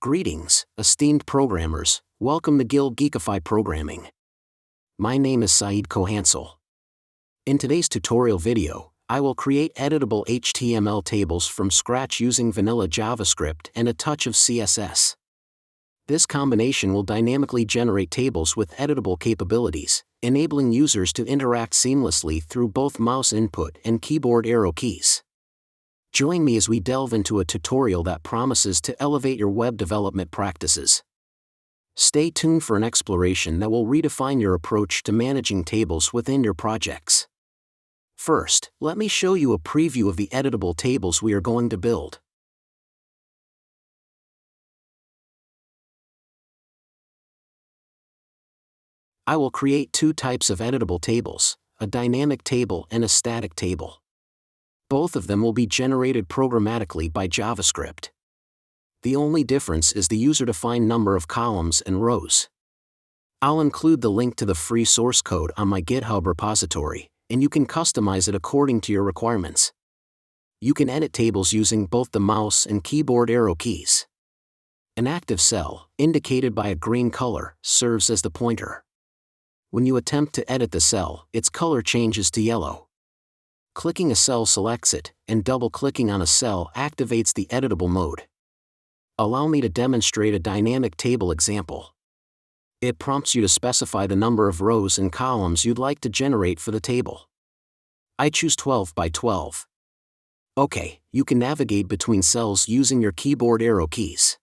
Greetings, esteemed programmers, welcome to gilgeekify programming. My name is Saeed Kohansel. In today's tutorial video, I will create editable HTML tables from scratch using vanilla JavaScript and a touch of CSS. This combination will dynamically generate tables with editable capabilities, enabling users to interact seamlessly through both mouse input and keyboard arrow keys. Join me as we delve into a tutorial that promises to elevate your web development practices. Stay tuned for an exploration that will redefine your approach to managing tables within your projects. First, let me show you a preview of the editable tables we are going to build. I will create two types of editable tables, a dynamic table and a static table. Both of them will be generated programmatically by JavaScript. The only difference is the user-defined number of columns and rows. I'll include the link to the free source code on my GitHub repository, and you can customize it according to your requirements. You can edit tables using both the mouse and keyboard arrow keys. An active cell, indicated by a green color, serves as the pointer. When you attempt to edit the cell, its color changes to yellow. Clicking a cell selects it, and double-clicking on a cell activates the editable mode. Allow me to demonstrate a dynamic table example. It prompts you to specify the number of rows and columns you'd like to generate for the table. I choose 12 by 12. OK, you can navigate between cells using your keyboard arrow keys.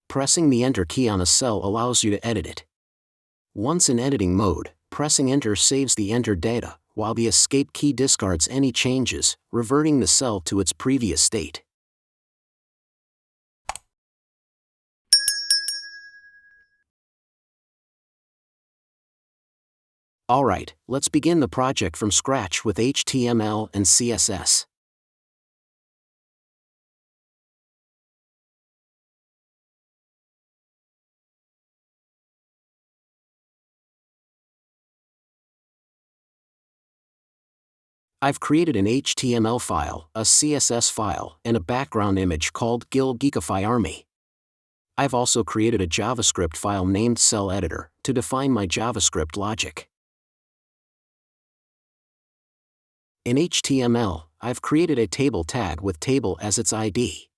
Pressing the Enter key on a cell allows you to edit it. Once in editing mode, pressing Enter saves the entered data, while the Escape key discards any changes, reverting the cell to its previous state. Alright, let's begin the project from scratch with HTML and CSS. I've created an HTML file, a CSS file, and a background image called gilgeekify army. I've also created a JavaScript file named cellEditor to define my JavaScript logic. In HTML, I've created a table tag with table as its ID.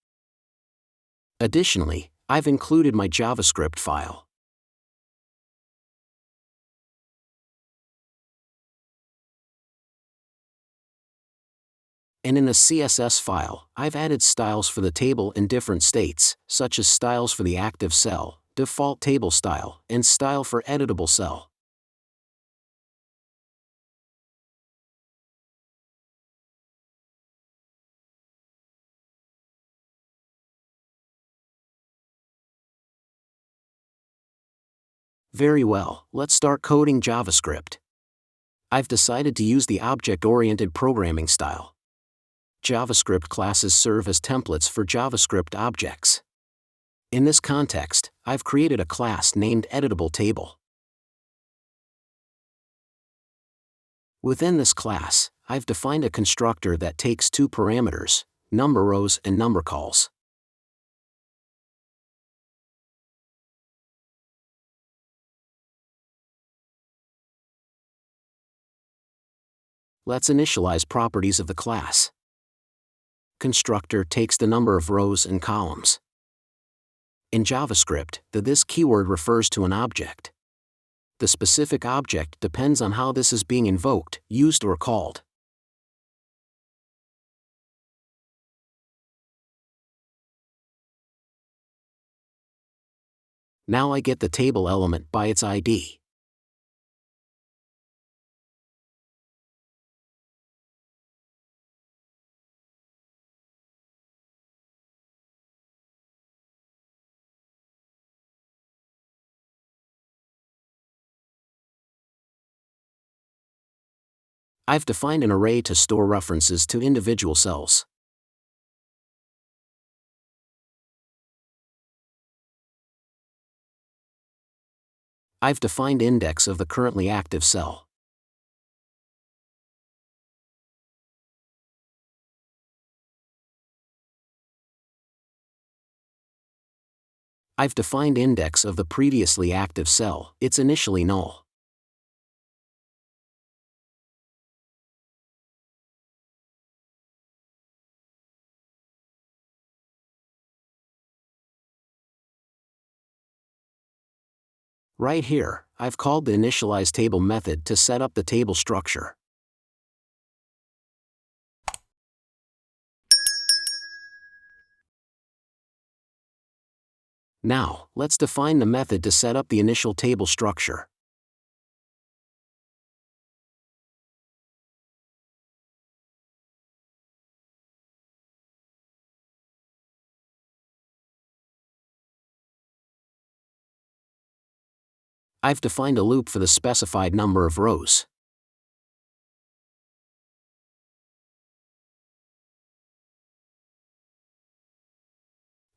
Additionally, I've included my JavaScript file. And in the CSS file, I've added styles for the table in different states, such as styles for the active cell, default table style, and style for editable cell. Very well, let's start coding JavaScript. I've decided to use the object-oriented programming style. JavaScript classes serve as templates for JavaScript objects. In this context, I've created a class named EditableTable. Within this class, I've defined a constructor that takes two parameters, number rows and number calls. Let's initialize properties of the class. Constructor takes the number of rows and columns. In JavaScript, the this keyword refers to an object. The specific object depends on how this is being invoked, used or called. Now I get the table element by its ID. I've defined an array to store references to individual cells. I've defined index of the currently active cell. I've defined index of the previously active cell, it's initially null. Right here, I've called the initializeTable method to set up the table structure. Now, let's define the method to set up the initial table structure. I've defined a loop for the specified number of rows.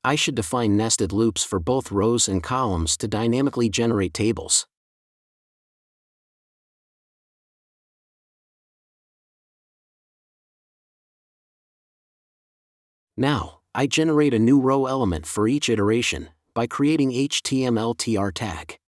I should define nested loops for both rows and columns to dynamically generate tables. Now, I generate a new row element for each iteration by creating HTML tag.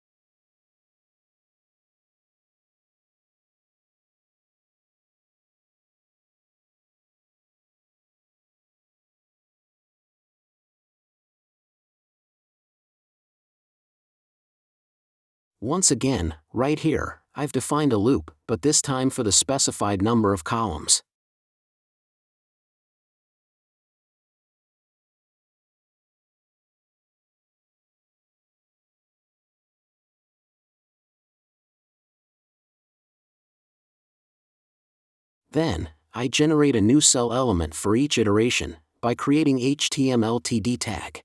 Once again, right here, I've defined a loop, but this time for the specified number of columns. Then, I generate a new cell element for each iteration by creating HTML tag.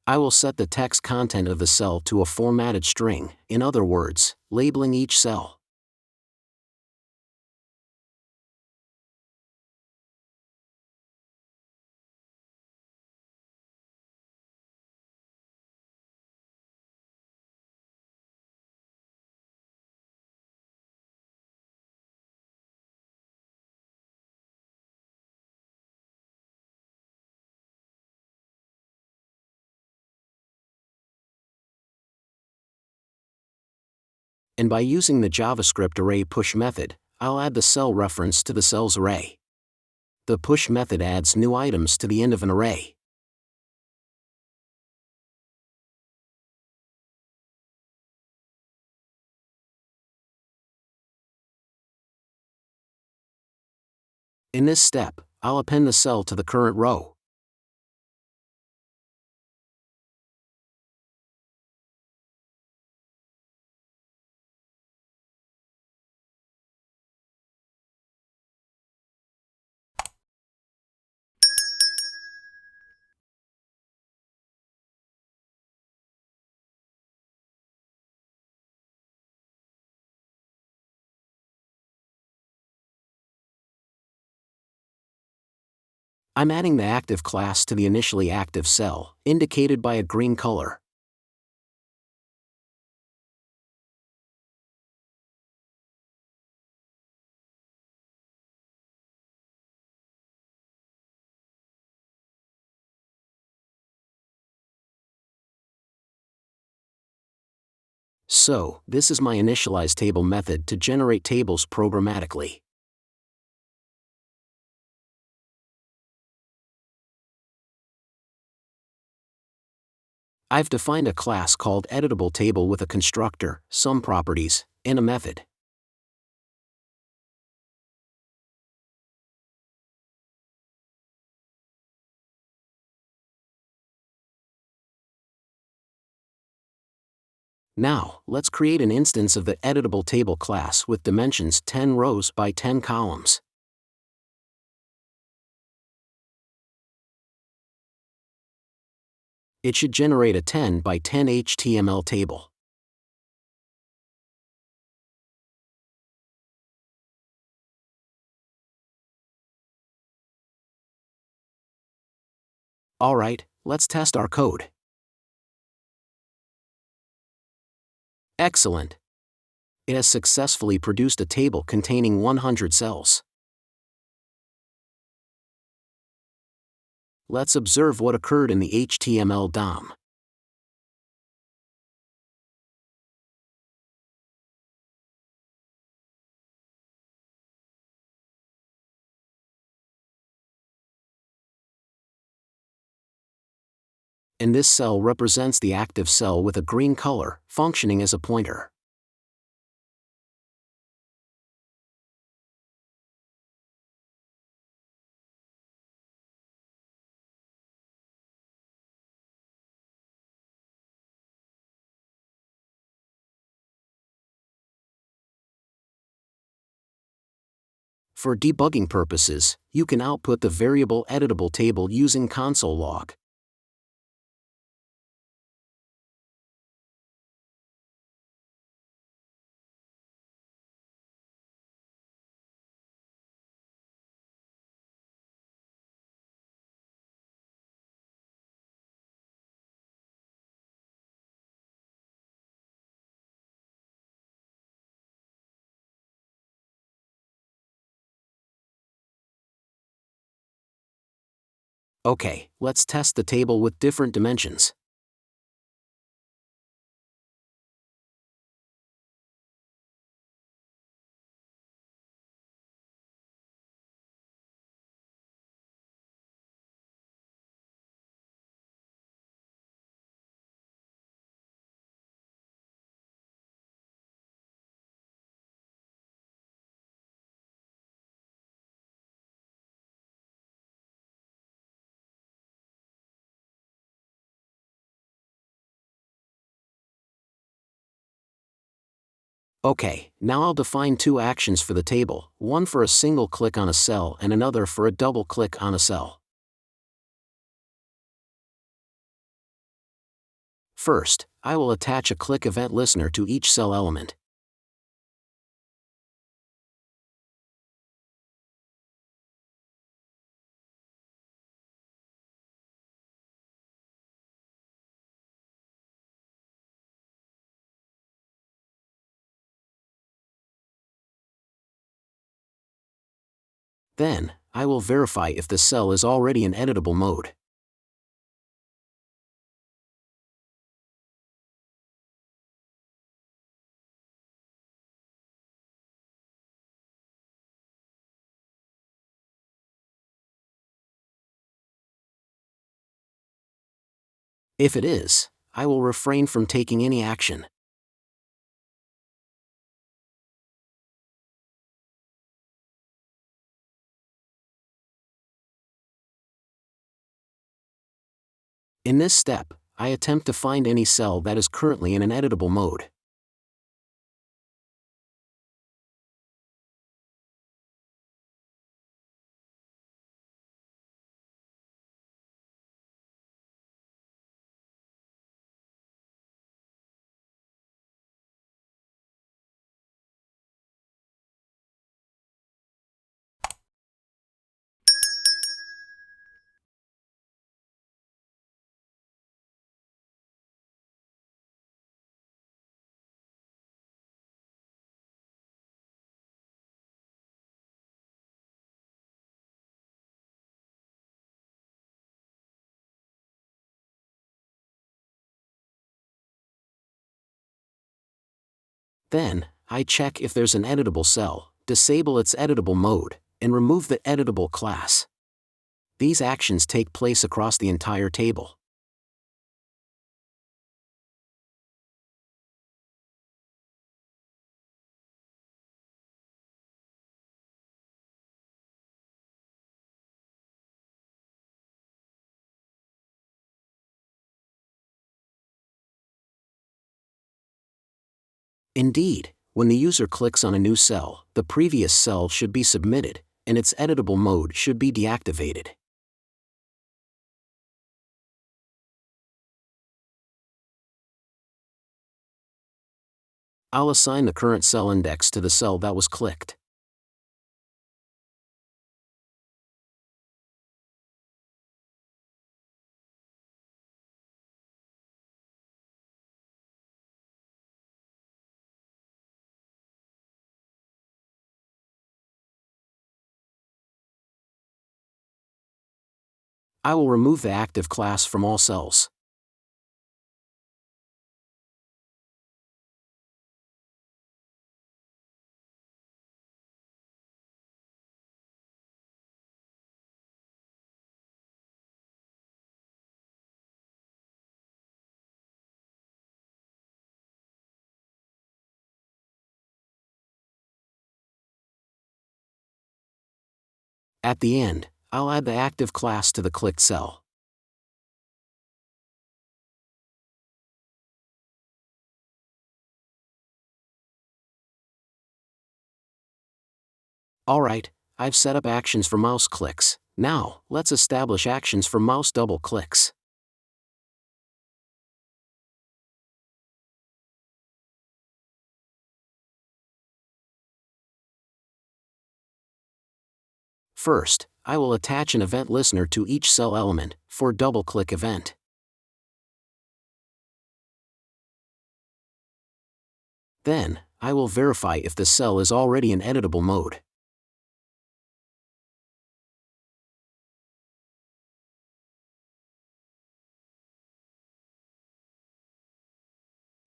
I will set the text content of the cell to a formatted string, in other words, labeling each cell. And by using the JavaScript array push method, I'll add the cell reference to the cell's array. The push method adds new items to the end of an array. In this step, I'll append the cell to the current row. I'm adding the active class to the initially active cell, indicated by a green color. So, this is my initializeTable method to generate tables programmatically. I've defined a class called EditableTable with a constructor, some properties, and a method. Now, let's create an instance of the EditableTable class with dimensions 10 rows by 10 columns. It should generate a 10 by 10 HTML table. Alright, let's test our code. Excellent! It has successfully produced a table containing 100 cells. Let's observe what occurred in the HTML DOM. And this cell represents the active cell with a green color, functioning as a pointer. For debugging purposes, you can output the variable editable table using console log. Okay, let's test the table with different dimensions. Okay, now I'll define two actions for the table, one for a single click on a cell and another for a double click on a cell. First, I will attach a click event listener to each cell element. Then, I will verify if the cell is already in editable mode. If it is, I will refrain from taking any action. In this step, I attempt to find any cell that is currently in an editable mode. Then, I check if there's an editable cell, disable its editable mode, and remove the editable class. These actions take place across the entire table. Indeed, when the user clicks on a new cell, the previous cell should be submitted, and its editable mode should be deactivated. I'll assign the current cell index to the cell that was clicked. I will remove the active class from all cells. At the end, I'll add the active class to the clicked cell. Alright, I've set up actions for mouse clicks. Now, let's establish actions for mouse double clicks. First, I will attach an event listener to each cell element for double-click event. Then, I will verify if the cell is already in editable mode.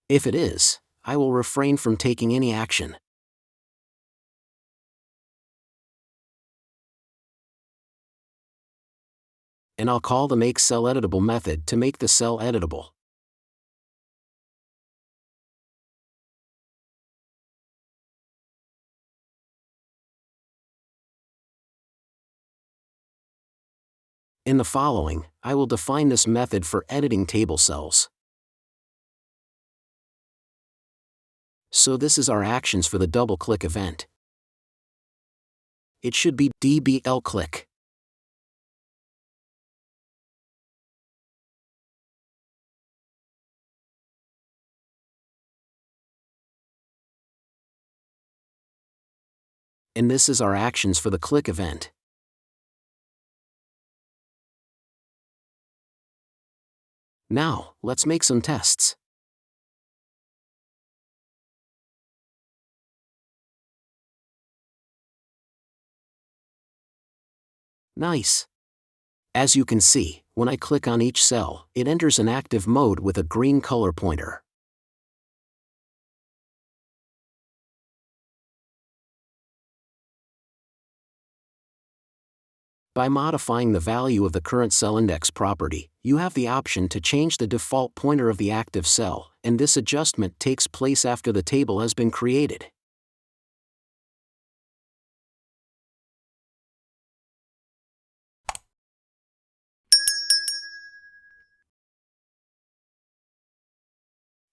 If it is, I will refrain from taking any action. And I'll call the makeCellEditable method to make the cell editable. In the following, I will define this method for editing table cells. So this is our actions for the double-click event. It should be dblClick. And this is our actions for the click event. Now, let's make some tests. Nice. As you can see, when I click on each cell, it enters an active mode with a green color pointer. By modifying the value of the current cell index property, you have the option to change the default pointer of the active cell, and this adjustment takes place after the table has been created.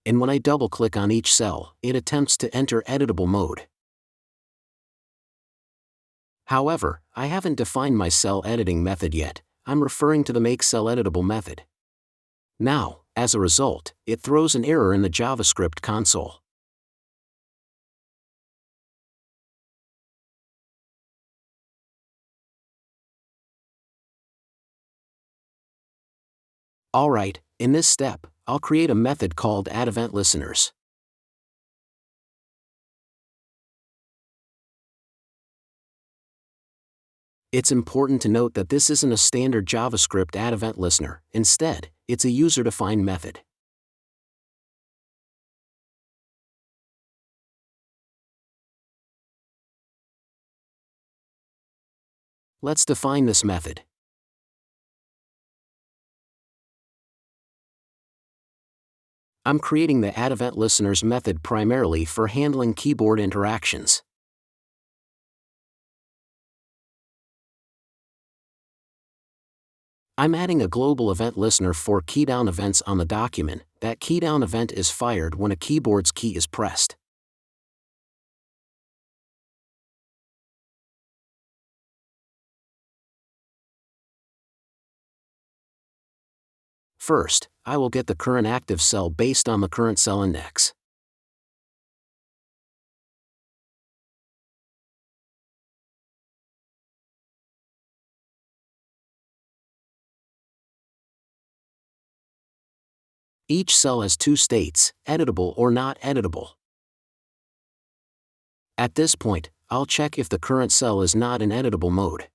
And when I double-click on each cell, it attempts to enter editable mode. However, I haven't defined my cell editing method yet. I'm referring to the makeCellEditable method. Now, as a result, it throws an error in the JavaScript console. Alright, in this step, I'll create a method called addEventListeners. It's important to note that this isn't a standard JavaScript addEventListener. Instead, it's a user-defined method. Let's define this method. I'm creating the addEventListeners method primarily for handling keyboard interactions. I'm adding a global event listener for keydown events on the document. That keydown event is fired when a keyboard's key is pressed. First, I will get the current active cell based on the current cell index. Each cell has two states, editable or not editable. At this point, I'll check if the current cell is not in editable mode.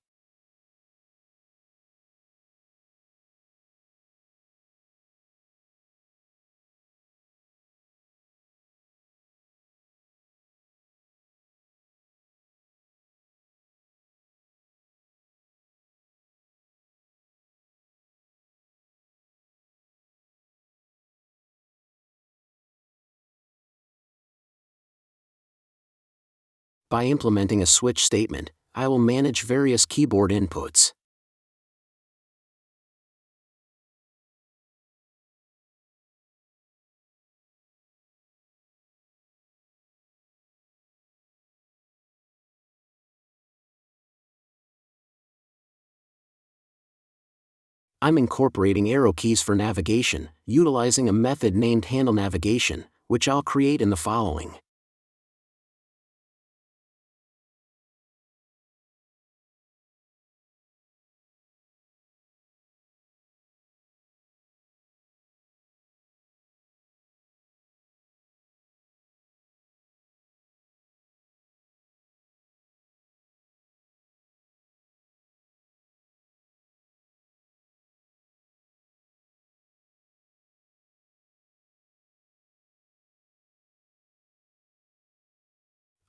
By implementing a switch statement, I will manage various keyboard inputs. I'm incorporating arrow keys for navigation, utilizing a method named handleNavigation, which I'll create in the following.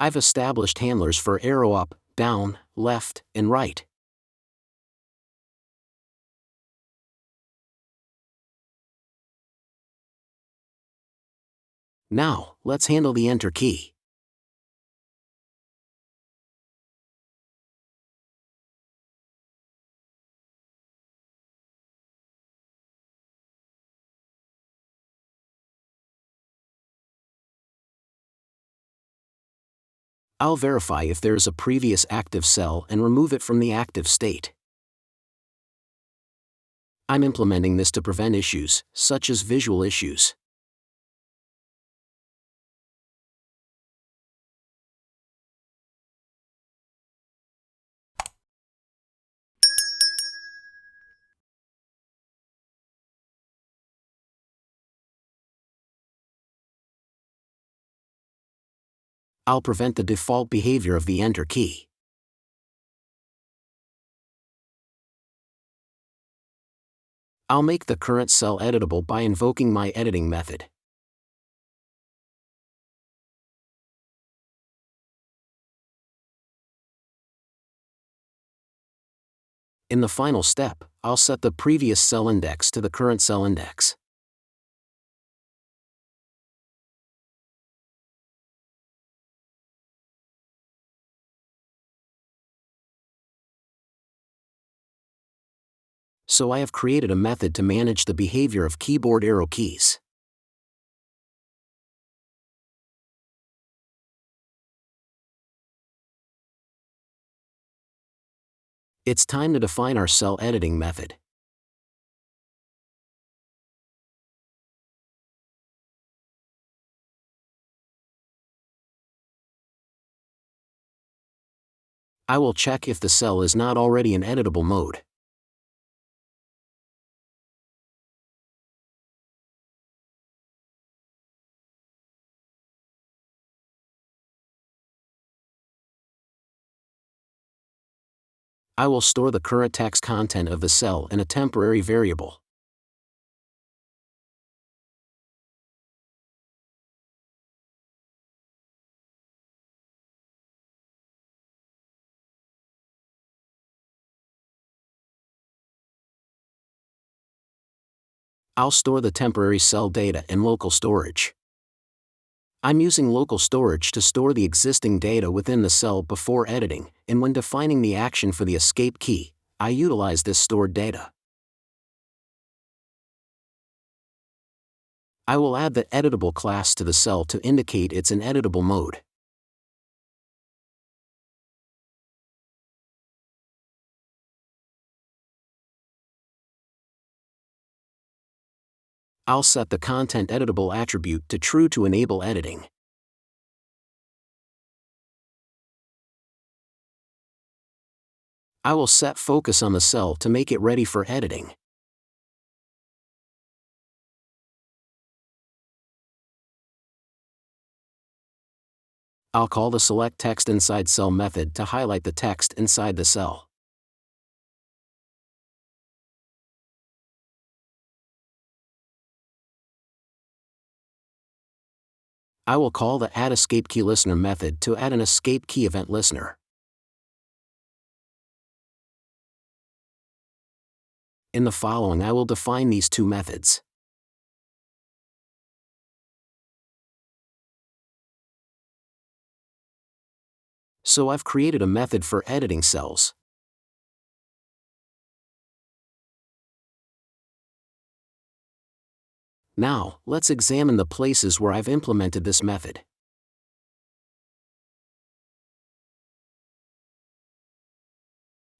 I've established handlers for arrow up, down, left, and right. Now, let's handle the Enter key. I'll verify if there is a previous active cell and remove it from the active state. I'm implementing this to prevent issues, such as visual issues. I'll prevent the default behavior of the Enter key. I'll make the current cell editable by invoking my editing method. In the final step, I'll set the previous cell index to the current cell index. So I have created a method to manage the behavior of keyboard arrow keys. It's time to define our cell editing method. I will check if the cell is not already in editable mode. I will store the current text content of the cell in a temporary variable. I'll store the temporary cell data in local storage. I'm using local storage to store the existing data within the cell before editing, and when defining the action for the escape key, I utilize this stored data. I will add the editable class to the cell to indicate it's in editable mode. I'll set the content editable attribute to true to enable editing. I will set focus on the cell to make it ready for editing. I'll call the selectTextInsideCell method to highlight the text inside the cell. I will call the addEscapeKeyListener method to add an escape key event listener. In the following I will define these two methods. So I've created a method for editing cells. Now, let's examine the places where I've implemented this method.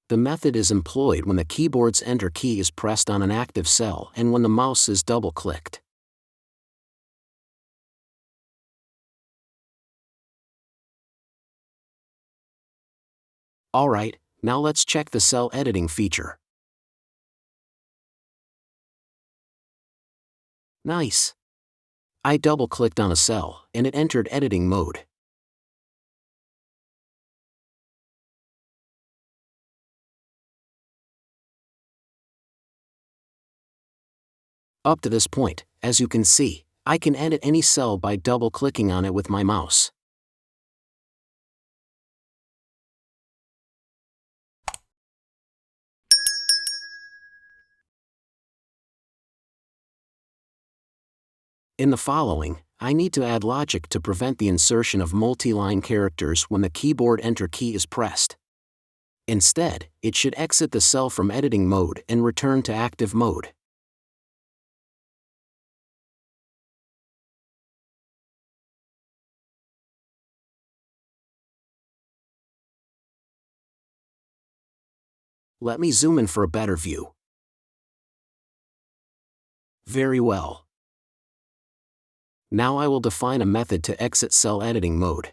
The method is employed when the keyboard's Enter key is pressed on an active cell and when the mouse is double-clicked. Alright, now let's check the cell editing feature. Nice! I double-clicked on a cell, and it entered editing mode. Up to this point, as you can see, I can edit any cell by double-clicking on it with my mouse. In the following, I need to add logic to prevent the insertion of multi-line characters when the keyboard Enter key is pressed. Instead, it should exit the cell from editing mode and return to active mode. Let me zoom in for a better view. Very well. Now I will define a method to exit cell editing mode.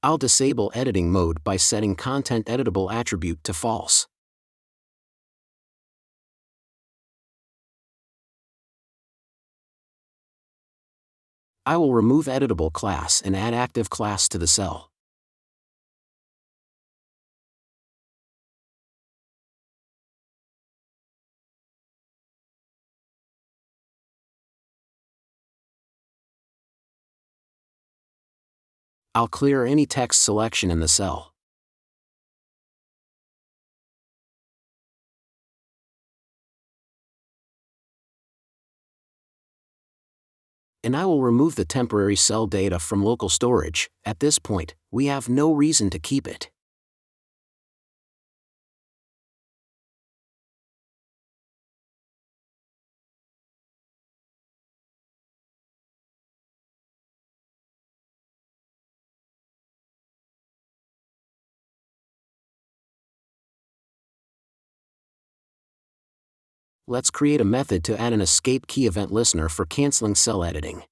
I'll disable editing mode by setting content editable attribute to false. I will remove editable class and add active class to the cell. I'll clear any text selection in the cell. And I will remove the temporary cell data from local storage. At this point, we have no reason to keep it. Let's create a method to add an escape key event listener for canceling cell editing.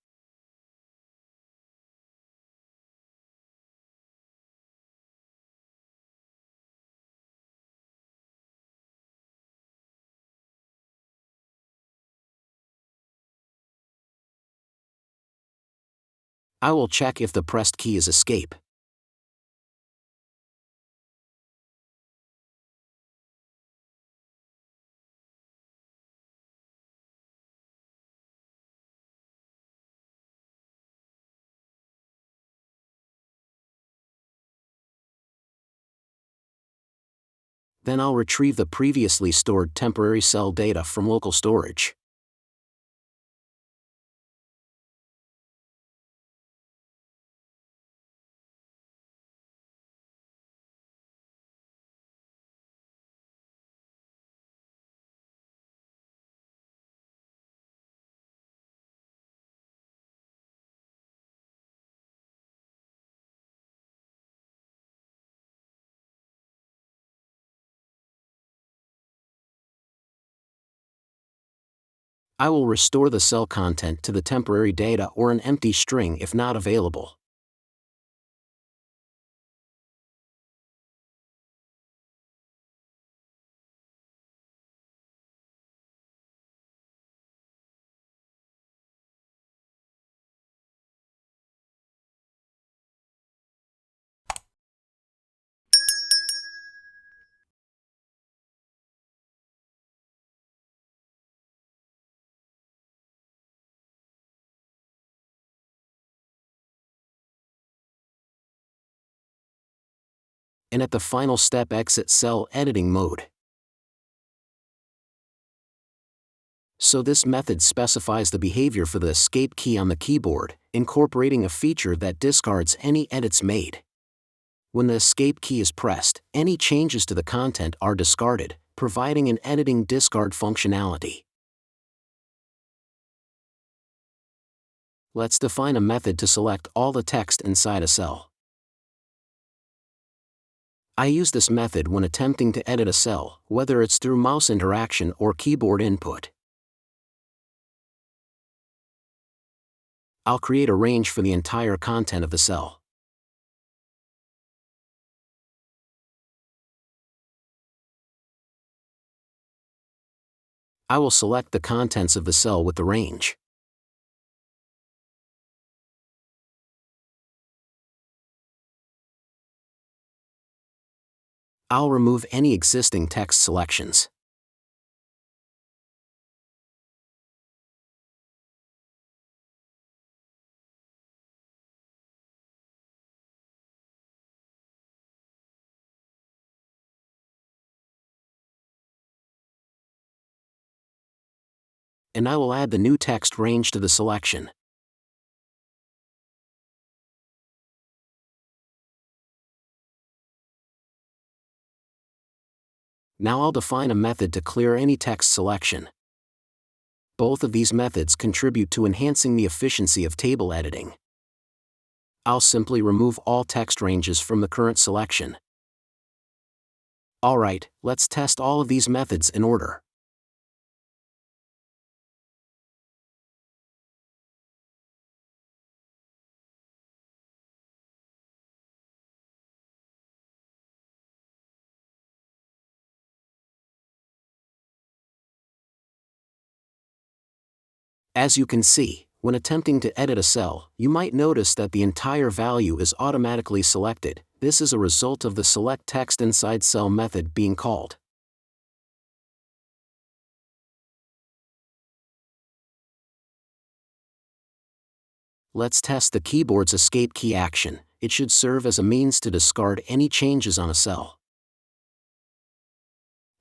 I will check if the pressed key is escape. Then I'll retrieve the previously stored temporary cell data from local storage. I will restore the cell content to the temporary data or an empty string if not available. and at the final step exit cell editing mode. So this method specifies the behavior for the escape key on the keyboard, incorporating a feature that discards any edits made. When the escape key is pressed, any changes to the content are discarded, providing an editing discard functionality. Let's define a method to select all the text inside a cell. I use this method when attempting to edit a cell, whether it's through mouse interaction or keyboard input. I'll create a range for the entire content of the cell. I will select the contents of the cell with the range. I'll remove any existing text selections. And I will add the new text range to the selection. Now I'll define a method to clear any text selection. Both of these methods contribute to enhancing the efficiency of table editing. I'll simply remove all text ranges from the current selection. Alright, let's test all of these methods in order. As you can see, when attempting to edit a cell, you might notice that the entire value is automatically selected. This is a result of the selectTextInsideCell method being called. Let's test the keyboard's escape key action. It should serve as a means to discard any changes on a cell.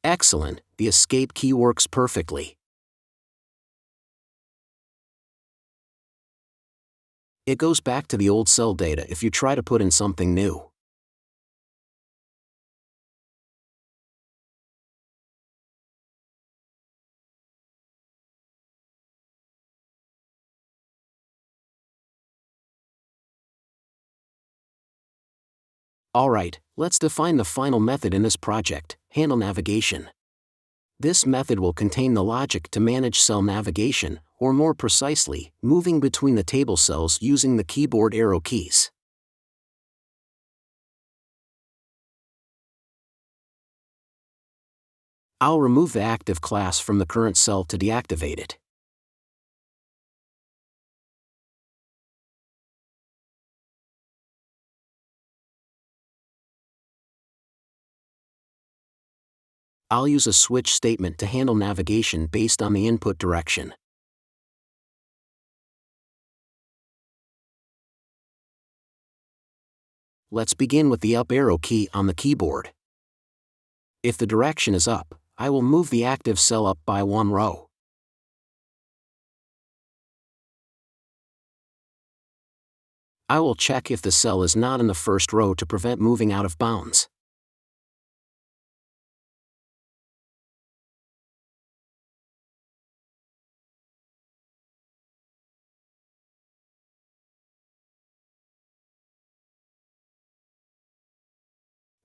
Excellent, the escape key works perfectly. It goes back to the old cell data if you try to put in something new. Alright, let's define the final method in this project, handleNavigation. This method will contain the logic to manage cell navigation, or more precisely, moving between the table cells using the keyboard arrow keys. I'll remove the active class from the current cell to deactivate it. I'll use a switch statement to handle navigation based on the input direction. Let's begin with the up arrow key on the keyboard. If the direction is up, I will move the active cell up by one row. I will check if the cell is not in the first row to prevent moving out of bounds.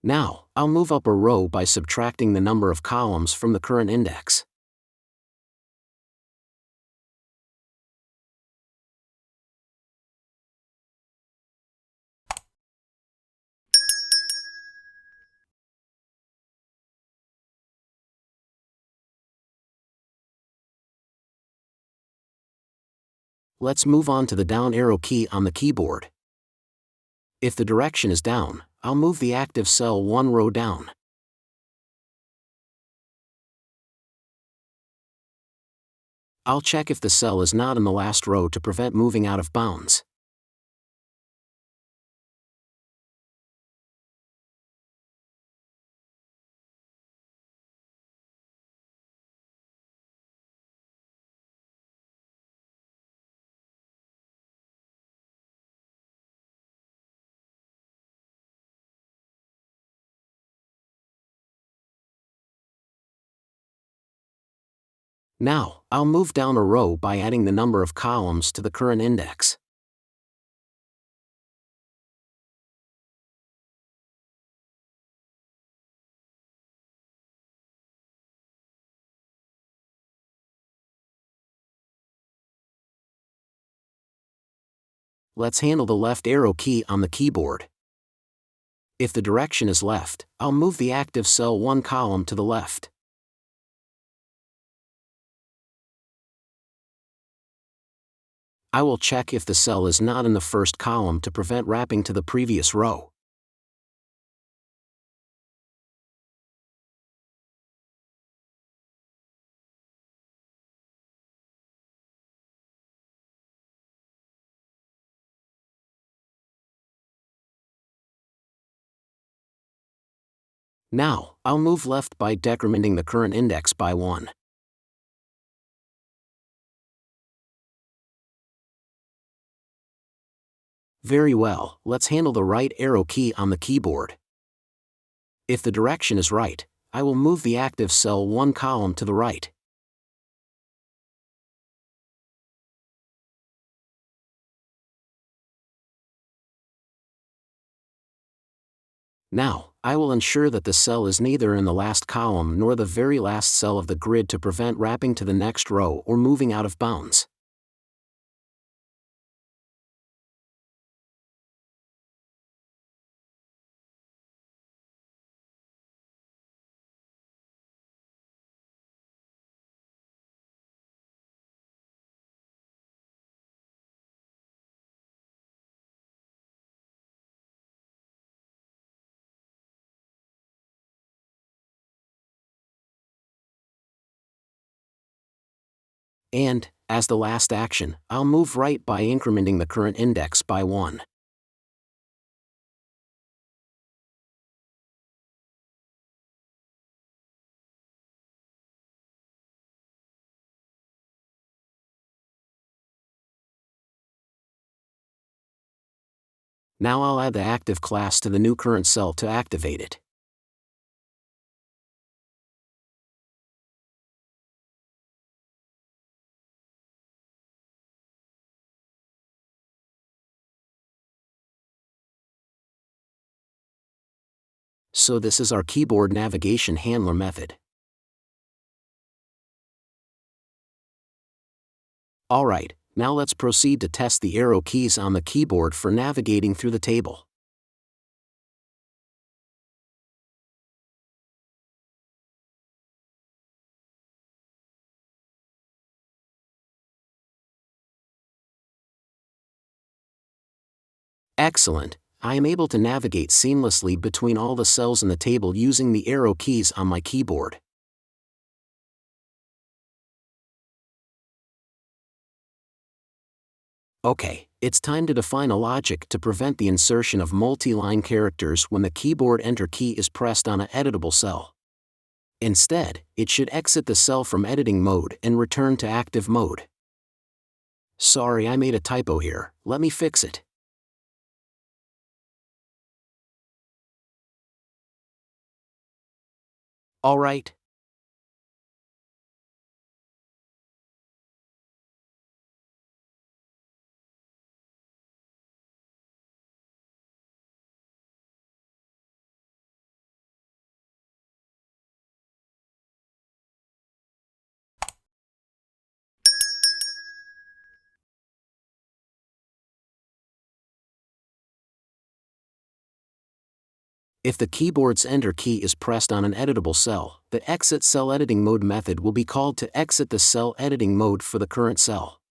Now, I'll move up a row by subtracting the number of columns from the current index. Let's move on to the down arrow key on the keyboard. If the direction is down, I'll move the active cell one row down. I'll check if the cell is not in the last row to prevent moving out of bounds. Now, I'll move down a row by adding the number of columns to the current index. Let's handle the left arrow key on the keyboard. If the direction is left, I'll move the active cell one column to the left. I will check if the cell is not in the first column to prevent wrapping to the previous row. Now, I'll move left by decrementing the current index by 1. Very well, let's handle the right arrow key on the keyboard. If the direction is right, I will move the active cell one column to the right. Now, I will ensure that the cell is neither in the last column nor the very last cell of the grid to prevent wrapping to the next row or moving out of bounds. And, as the last action, I'll move right by incrementing the current index by 1. Now I'll add the active class to the new current cell to activate it. So this is our keyboard navigation handler method. Alright, now let's proceed to test the arrow keys on the keyboard for navigating through the table. Excellent, I am able to navigate seamlessly between all the cells in the table using the arrow keys on my keyboard. Okay, it's time to define a logic to prevent the insertion of multi-line characters when the keyboard Enter key is pressed on an editable cell. Instead, it should exit the cell from editing mode and return to active mode. Sorry, I made a typo here, let me fix it. Alright. If the keyboard's Enter key is pressed on an editable cell, the exitCellEditingMode method will be called to exit the cell editing mode for the current cell.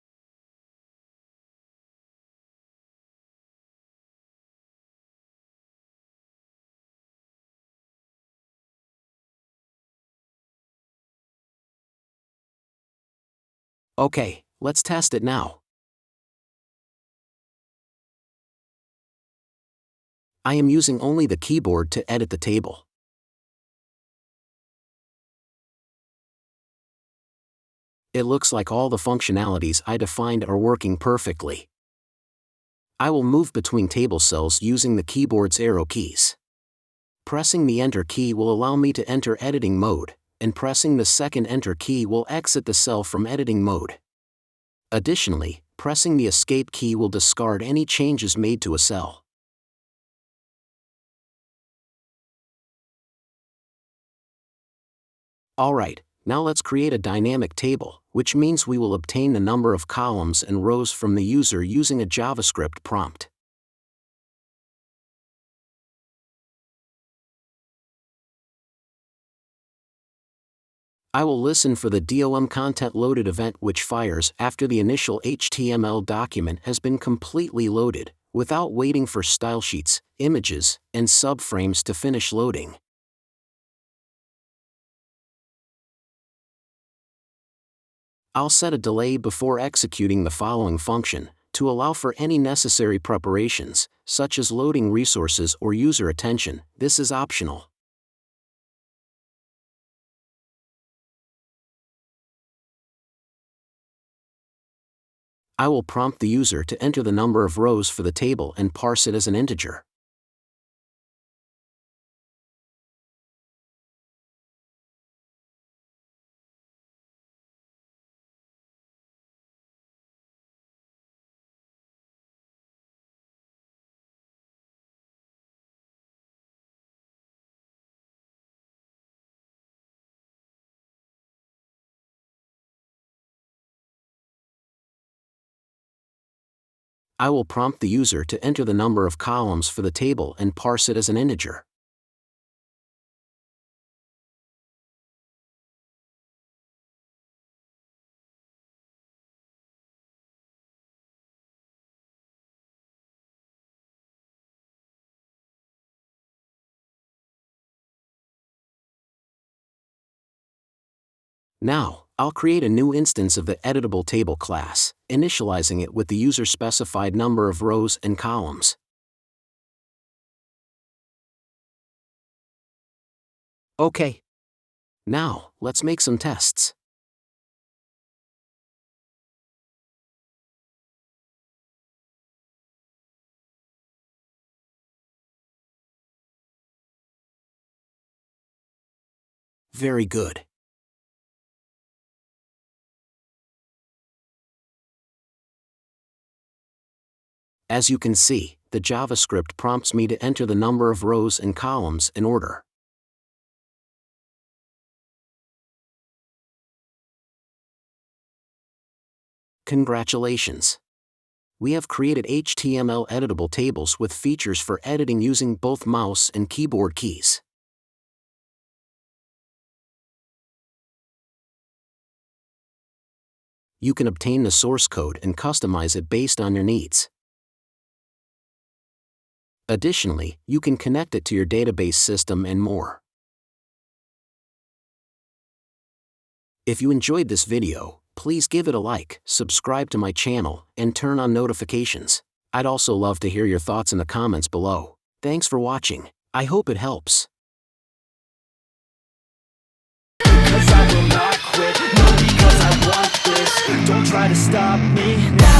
Okay, let's test it now. I am using only the keyboard to edit the table. It looks like all the functionalities I defined are working perfectly. I will move between table cells using the keyboard's arrow keys. Pressing the Enter key will allow me to enter editing mode, and pressing the second Enter key will exit the cell from editing mode. Additionally, pressing the Escape key will discard any changes made to a cell. Alright, now let's create a dynamic table, which means we will obtain the number of columns and rows from the user using a JavaScript prompt. I will listen for the DOM content loaded event which fires after the initial HTML document has been completely loaded, without waiting for stylesheets, images, and subframes to finish loading. I'll set a delay before executing the following function, to allow for any necessary preparations, such as loading resources or user attention. This is optional. I will prompt the user to enter the number of rows for the table and parse it as an integer. I will prompt the user to enter the number of columns for the table and parse it as an integer. Now, I'll create a new instance of the EditableTable class, initializing it with the user-specified number of rows and columns. OK. Now, let's make some tests. Very good. As you can see, the JavaScript prompts me to enter the number of rows and columns in order. Congratulations! We have created HTML editable tables with features for editing using both mouse and keyboard keys. You can obtain the source code and customize it based on your needs. Additionally, you can connect it to your database system and more. If you enjoyed this video, please give it a like, subscribe to my channel, and turn on notifications. I'd also love to hear your thoughts in the comments below. Thanks for watching. I hope it helps. Because I will not quit, no, because I want this. Don't try to stop me now.